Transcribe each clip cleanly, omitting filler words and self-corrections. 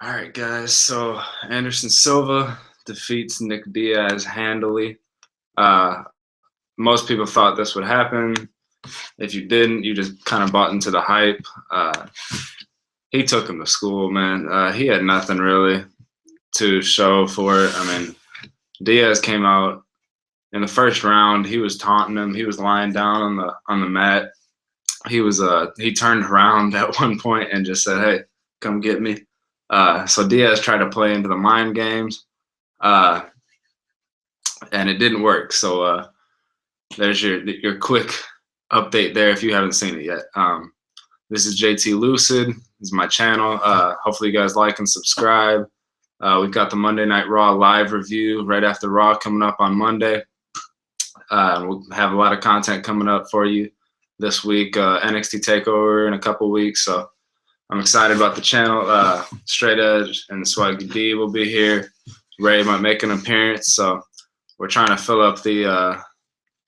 All right, guys. So Anderson Silva defeats Nick Diaz handily. Uh, most people thought this would happen. If you didn't, you just kind of bought into the hype. He took him to school, man. He had nothing really to show for it. I mean, Diaz came out in the first round. He was taunting him. He was lying down on the mat. He turned around at one point and just said, "Hey, come get me." So Diaz tried to play into the mind games, uh, and it didn't work. So there's your quick update there if you haven't seen it yet. This is JT Lucid. This is my channel. Hopefully you guys like and subscribe. We've got the Monday Night Raw live review right after Raw coming up on Monday. We'll have a lot of content coming up for you this week. NXT TakeOver in a couple weeks, so I'm excited about the channel. Straight Edge and Swaggy D will be here. Ray might make an appearance, so we're trying to fill up the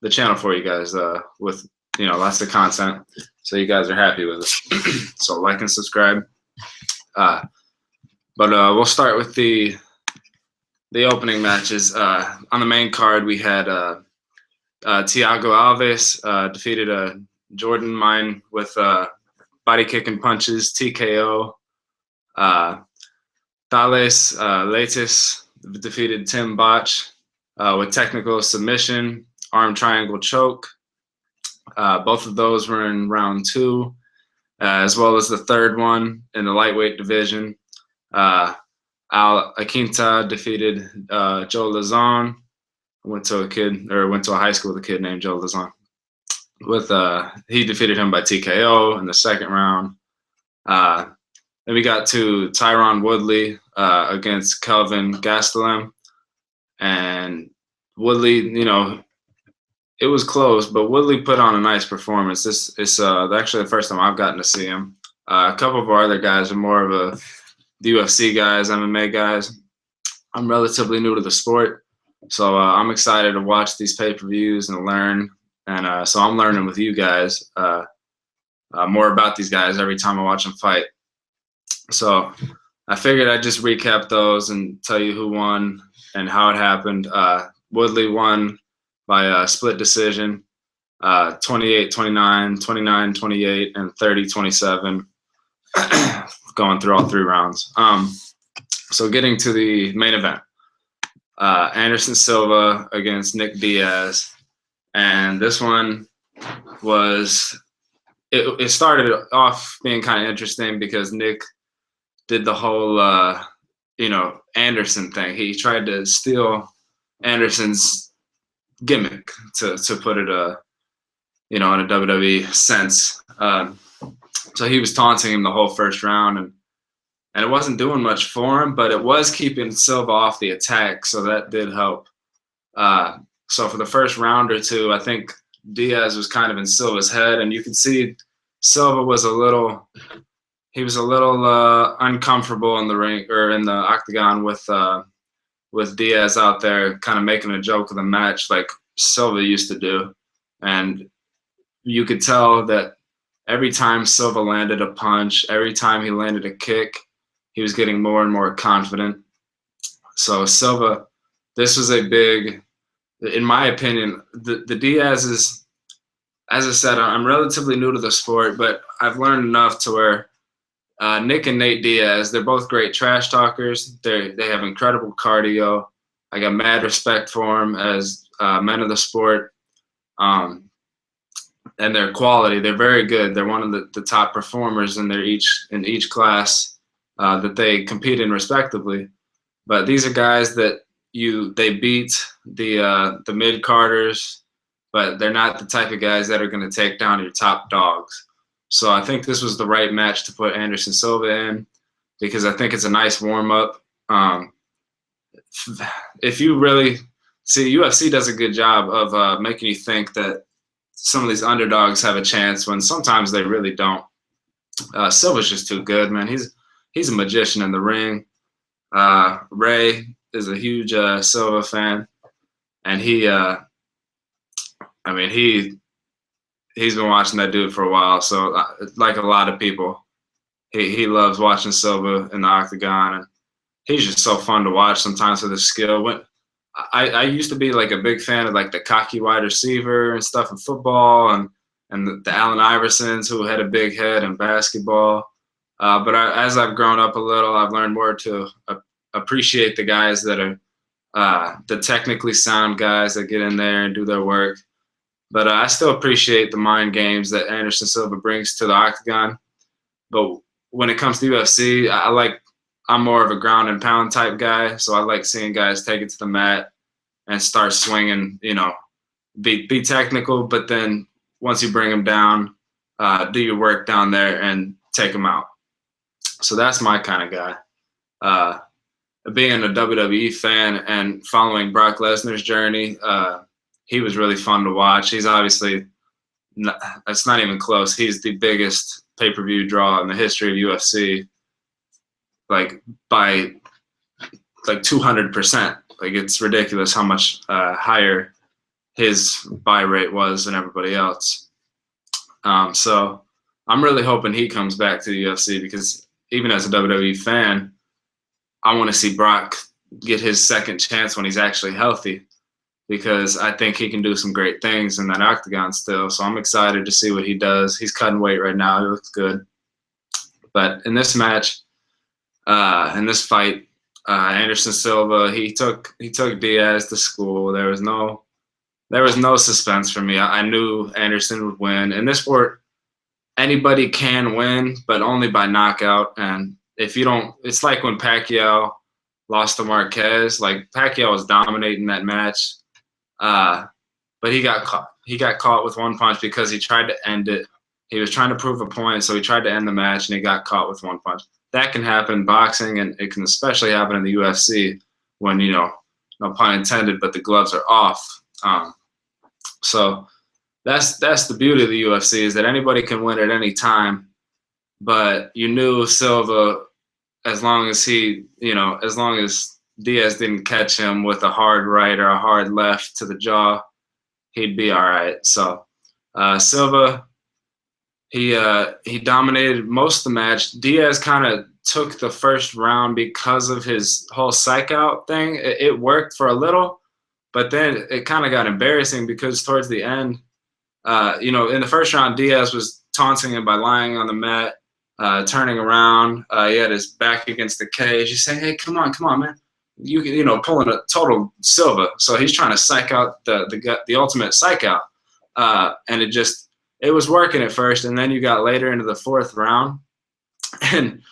channel for you guys with lots of content, so you guys are happy with it. So like and subscribe. But we'll start with the opening matches. On the main card, we had Thiago Alves defeated Jordan Mine with body kicking punches, TKO. Thales Leites defeated Tim Boetsch with technical submission, arm triangle choke. Both of those were in round 2, as well as the third one in the lightweight division. Iaquinta defeated Joe Lauzon. Went to a high school with a kid named Joe Lauzon. He defeated him by TKO in the second round. Then we got to Tyron Woodley against Kelvin Gastelum, and Woodley, it was close, but Woodley put on a nice performance. This is actually the first time I've gotten to see him. A couple of our other guys are more of the UFC guys, MMA guys. I'm relatively new to the sport, so I'm excited to watch these pay-per-views and learn. And so I'm learning with you guys more about these guys every time I watch them fight. So I figured I'd just recap those and tell you who won and how it happened. Woodley won by a split decision, 28-29, 29-28, and 30-27, going through all 3 rounds. So getting to the main event, Anderson Silva against Nick Diaz. And this one it started off being kind of interesting because Nick did the whole, Anderson thing. He tried to steal Anderson's gimmick, to put it, in a WWE sense. So he was taunting him the whole first round, and it wasn't doing much for him, but it was keeping Silva off the attack, so that did help. So for the first round or two, I think Diaz was kind of in Silva's head, and you could see Silva was a little uncomfortable in the ring or in the octagon with Diaz out there, kind of making a joke of the match like Silva used to do. And you could tell that every time Silva landed a punch, every time he landed a kick, he was getting more and more confident. So Silva, this was a big, in my opinion, the Diaz's, as I said, I'm relatively new to the sport, but I've learned enough to where Nick and Nate Diaz, they're both great trash talkers. They have incredible cardio. I got mad respect for them as men of the sport. And their quality, they're very good. They're one of the top performers in each class that they compete in respectively. But these are guys that they beat the mid carders, but they're not the type of guys that are going to take down your top dogs. So I think this was the right match to put Anderson Silva in, because I think it's a nice warm up. If you really see, UFC does a good job of making you think that some of these underdogs have a chance when sometimes they really don't. Silva's just too good, man. He's a magician in the ring. Ray is a huge Silva fan, and he's been watching that dude for a while. So like a lot of people, he loves watching Silva in the octagon, and he's just so fun to watch sometimes with his skill. When I used to be like a big fan of like the cocky wide receiver and stuff in football, and the Allen Iversons who had a big head in basketball. But as I've grown up a little, I've learned more to appreciate the guys that are the technically sound guys that get in there and do their work. But I still appreciate the mind games that Anderson Silva brings to the octagon. But when it comes to UFC, I'm more of a ground and pound type guy, so I like seeing guys take it to the mat and start swinging. Be technical, but then once you bring them down, do your work down there and take them out. So that's my kind of guy. Being a WWE fan and following Brock Lesnar's journey, he was really fun to watch. He's obviously, it's not even close. He's the biggest pay-per-view draw in the history of UFC, like by like 200%. Like, it's ridiculous how much higher his buy rate was than everybody else. So I'm really hoping he comes back to the UFC, because even as a WWE fan, I want to see Brock get his second chance when he's actually healthy, because I think he can do some great things in that octagon still. So I'm excited to see what he does. He's cutting weight right now. He looks good. But in this match, in this fight, Anderson Silva, he took Diaz to school. There was no suspense for me. I knew Anderson would win. In this sport, anybody can win, but only by knockout. And if you don't, it's like when Pacquiao lost to Marquez. Like, Pacquiao was dominating that match, but he got caught. He got caught with one punch because he tried to end it. He was trying to prove a point, so he tried to end the match, and he got caught with one punch. That can happen in boxing, and it can especially happen in the UFC when, no pun intended, but the gloves are off. So that's the beauty of the UFC, is that anybody can win at any time. But you knew Silva, as long as Diaz didn't catch him with a hard right or a hard left to the jaw, he'd be all right. So Silva, he dominated most of the match. Diaz kind of took the first round because of his whole psych out thing. It worked for a little, but then it kind of got embarrassing, because towards the end, in the first round, Diaz was taunting him by lying on the mat, turning around. He had his back against the cage. He's saying, "Hey, come on, man. Pulling a total Silva." So he's trying to psych out the ultimate psych out. And it was working at first, and then you got later into the fourth round, and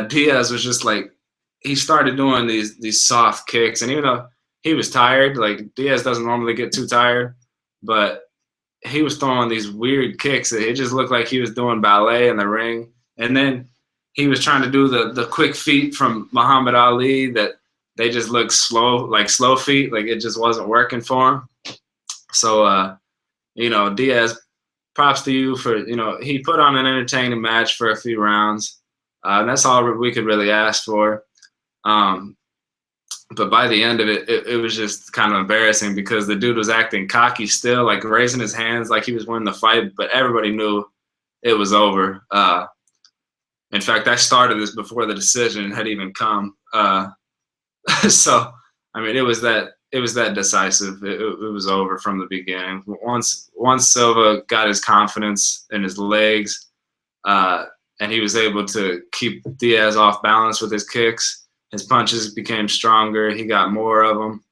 Diaz was just like, he started doing these soft kicks, and even though he was tired, like, Diaz doesn't normally get too tired, but he was throwing these weird kicks. It just looked like he was doing ballet in the ring. And then he was trying to do the quick feet from Muhammad Ali that they just looked slow, like slow feet. Like, it just wasn't working for him. So, Diaz, props to you for, he put on an entertaining match for a few rounds. And that's all we could really ask for. But by the end of it, it was just kind of embarrassing, because the dude was acting cocky still, like raising his hands like he was winning the fight, but everybody knew it was over. In fact, I started this before the decision had even come. So, I mean, it was that decisive. It was over from the beginning. Once Silva got his confidence in his legs, and he was able to keep Diaz off balance with his kicks, his punches became stronger. He got more of them,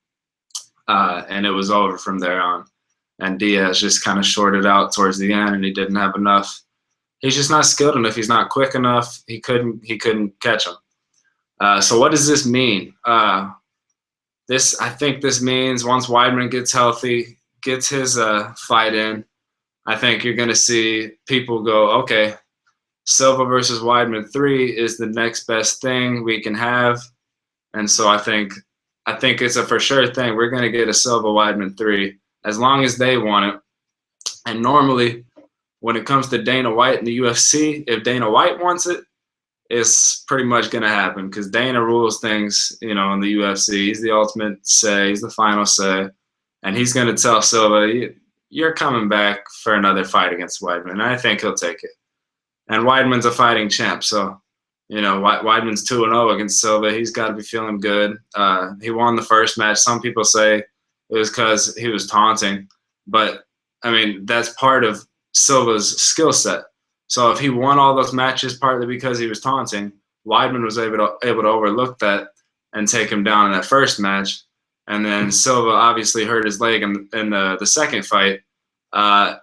and it was over from there on. And Diaz just kind of shorted out towards the end, and he didn't have enough. He's just not skilled enough. He's not quick enough. He couldn't catch him. So what does this mean? I think this means once Weidman gets healthy, gets his fight in, I think you're going to see people go, okay, Silva versus Weidman 3 is the next best thing we can have. And so I think it's a for sure thing. We're going to get a Silva Weidman 3 as long as they want it. And normally, when it comes to Dana White in the UFC, if Dana White wants it, it's pretty much going to happen, because Dana rules things, in the UFC. He's the ultimate say. He's the final say. And he's going to tell Silva, you're coming back for another fight against Weidman. And I think he'll take it. And Weidman's a fighting champ, so Weidman's 2-0 against Silva. He's got to be feeling good. He won the first match. Some people say it was because he was taunting, but I mean that's part of Silva's skill set. So if he won all those matches partly because he was taunting, Weidman was able to overlook that and take him down in that first match. And then Silva obviously hurt his leg in the second fight. But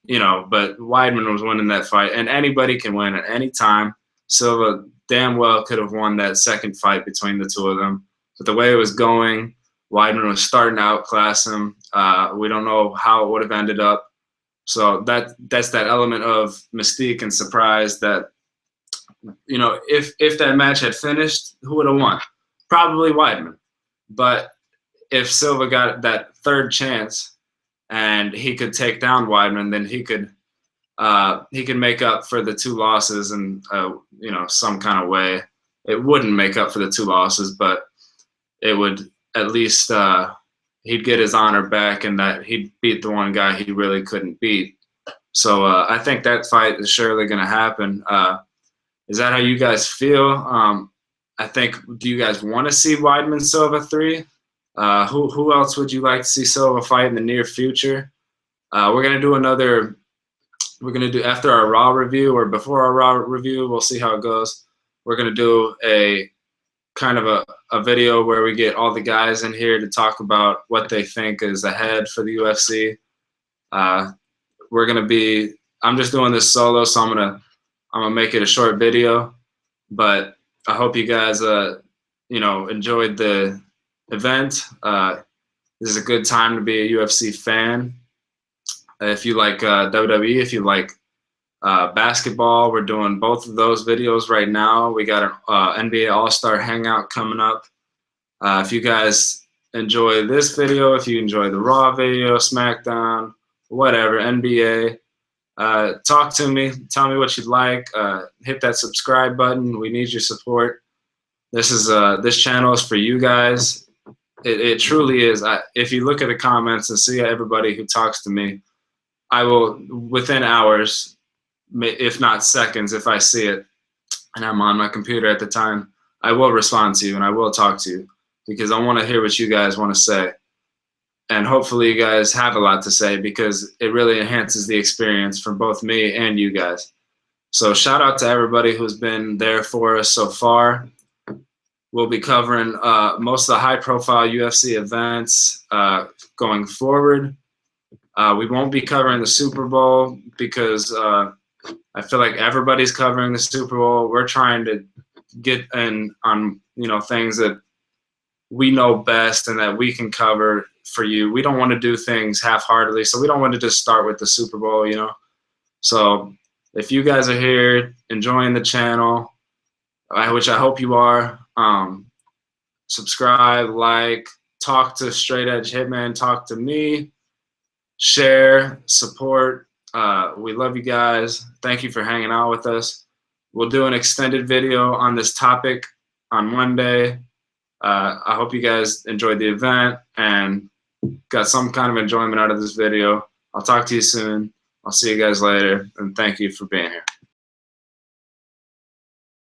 Weidman was winning that fight, and anybody can win at any time. Silva damn well could have won that second fight between the two of them. But the way it was going, Weidman was starting to outclass him. We don't know how it would have ended up. So that's that element of mystique and surprise that, if that match had finished, who would have won? Probably Weidman. But if Silva got that third chance and he could take down Weidman, then he could make up for the two losses in some kind of way. It wouldn't make up for the two losses, but it would at least he'd get his honor back, and that he'd beat the one guy he really couldn't beat. So I think that fight is surely going to happen. Is that how you guys feel? I think, do you guys want to see Weidman Silva 3? Who else would you like to see Silva fight in the near future? We're going to do after our Raw review or before our Raw review, we'll see how it goes. We're going to do a kind of a video where we get all the guys in here to talk about what they think is ahead for the UFC. I'm just doing this solo, so I'm gonna make it a short video, but I hope you guys enjoyed the event. This is a good time to be a UFC fan. If you like WWE, if you like basketball, we're doing both of those videos right now. We got an NBA All-Star Hangout coming up. If you guys enjoy this video, if you enjoy the Raw video, SmackDown, whatever, NBA, talk to me. Tell me what you'd like. Hit that subscribe button. We need your support. This channel is for you guys. It truly is. If you look at the comments and see everybody who talks to me, I will, within hours, if not seconds, if I see it and I'm on my computer at the time, I will respond to you and I will talk to you because I want to hear what you guys want to say. And hopefully you guys have a lot to say because it really enhances the experience from both me and you guys. So shout out to everybody who's been there for us so far. We'll be covering most of the high-profile UFC events going forward. We won't be covering the Super Bowl because I feel like everybody's covering the Super Bowl. We're trying to get in on things that we know best and that we can cover for you. We don't want to do things half-heartedly, so we don't want to just start with the Super Bowl, So if you guys are here enjoying the channel, which I hope you are, subscribe, like, talk to Straight Edge Hitman, talk to me, share, support. We love you guys. Thank you for hanging out with us. We'll do an extended video on this topic on Monday. I hope you guys enjoyed the event and got some kind of enjoyment out of this video. I'll talk to you soon. I'll see you guys later, and thank you for being here.